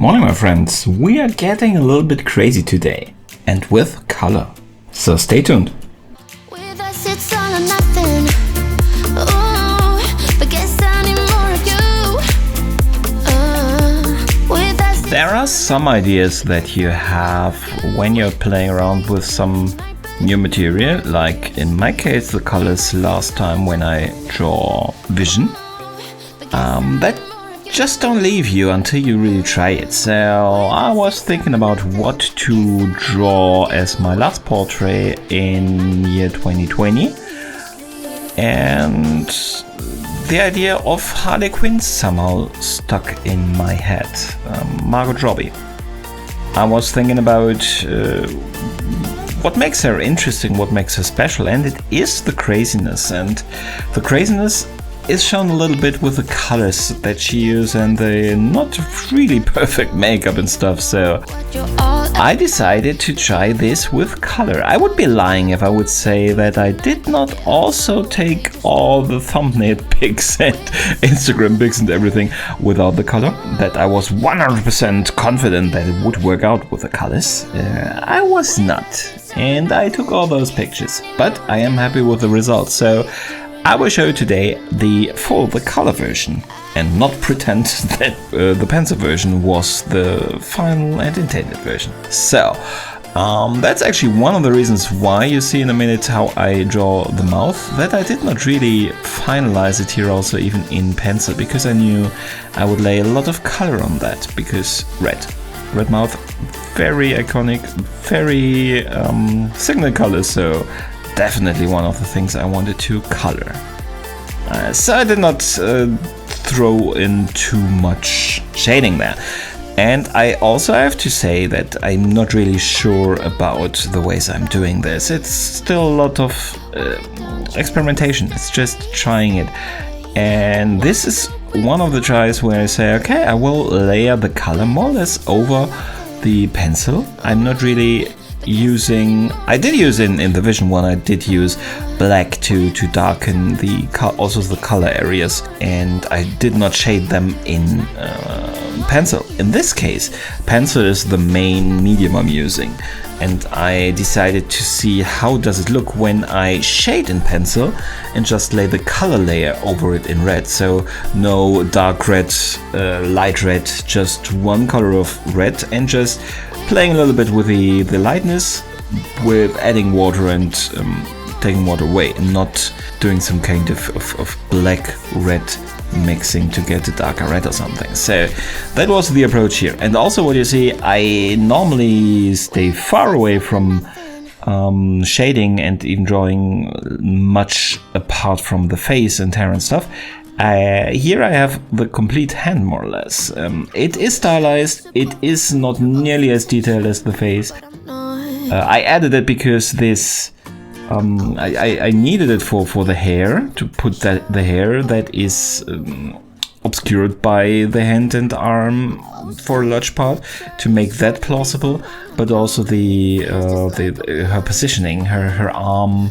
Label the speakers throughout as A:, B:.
A: morning, my friends. We are getting a little bit crazy today, and with color. So stay tuned.
B: With us it's all or nothing. Ooh, but guess I need more of you. With us
A: There are some ideas that you have when you're playing around with some new material, like in my case the colors last time when I draw vision, that just don't leave you until you really try it. So I was thinking about what to draw as my last portrait in year 2020, and the idea of Harley Quinn somehow stuck in my head. Margot Robbie. I was thinking about what makes her interesting, what makes her special, and it is the craziness. And the craziness is shown a little bit with the colors that she uses and the not really perfect makeup and stuff. So I decided to try this with color. I would be lying if I would say that I did not also take all the thumbnail pics and Instagram pics and everything without the color. That I was 100% confident that it would work out with the colors. I was not. And I took all those pictures. But I am happy with the results. So I will show you today the color version and not pretend that the pencil version was the final and intended version. So that's actually one of the reasons why you see in a minute how I draw the mouth, that I did not really finalize it here also even in pencil, because I knew I would lay a lot of color on that, because red mouth, very iconic, very signal color, so definitely one of the things I wanted to color. So I did not throw in too much shading there. And I also have to say that I'm not really sure about the ways I'm doing this. It's still a lot of experimentation. It's just trying it. And this is one of the tries where I say, okay, I will layer the color more or less over the pencil. I'm not really using, I did use in the vision one, I did use black to darken also the color areas, and I did not shade them in pencil. In this case, pencil is the main medium I'm using, and I decided to see how does it look when I shade in pencil and just lay the color layer over it in red. So no dark red, light red, just one color of red, and just playing a little bit with the lightness, with adding water and taking water away, and not doing some kind of black-red mixing to get a darker red or something. So that was the approach here. And also what you see, I normally stay far away from shading and even drawing much apart from the face and hair and stuff. Here I have the complete hand, more or less. It is stylized, it is not nearly as detailed as the face. I added it because this I needed it for the hair, to put the hair that is obscured by the hand and arm for a large part, to make that plausible, but also her positioning, her arm,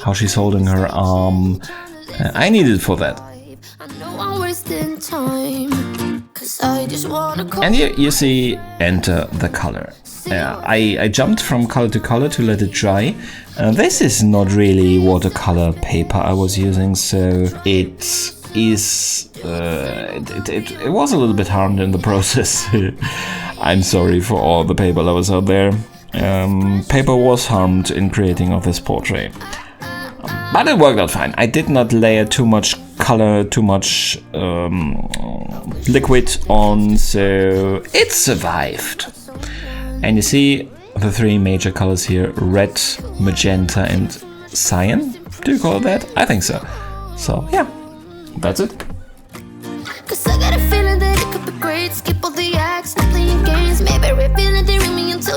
A: how she's holding her arm. I needed it for that. And here you see enter the color. I jumped from color to color to let it dry. This is not really watercolor paper I was using, so it was a little bit harmed in the process. I'm sorry for all the paper lovers out there. Paper was harmed in creating of this portrait. But it worked out fine. I did not layer too much color, too much liquid on, so it survived. And you see the three major colors here: red, magenta, and cyan. Do you call it that? I think so. So yeah, that's it.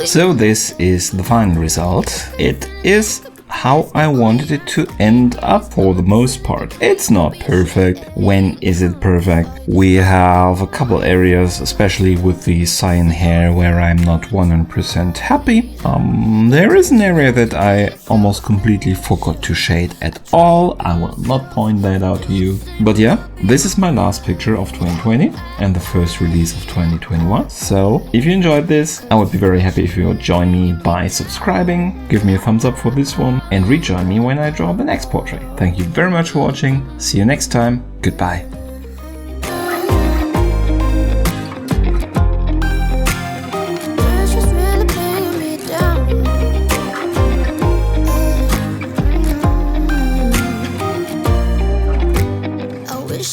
A: So this is the final result. It is how I wanted it to end up for the most part. It's not perfect. When is it perfect? We have a couple areas, especially with the cyan hair, where I'm not 100% happy. There is an area that I almost completely forgot to shade at all. I will not point that out to you. But yeah, this is my last picture of 2020 and the first release of 2021. So if you enjoyed this, I would be very happy if you would join me by subscribing, give me a thumbs up for this one, and rejoin me when I draw the next portrait. Thank you very much for watching. See you next time. Goodbye.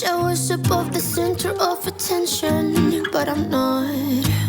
B: I was above the center of attention, but I'm not.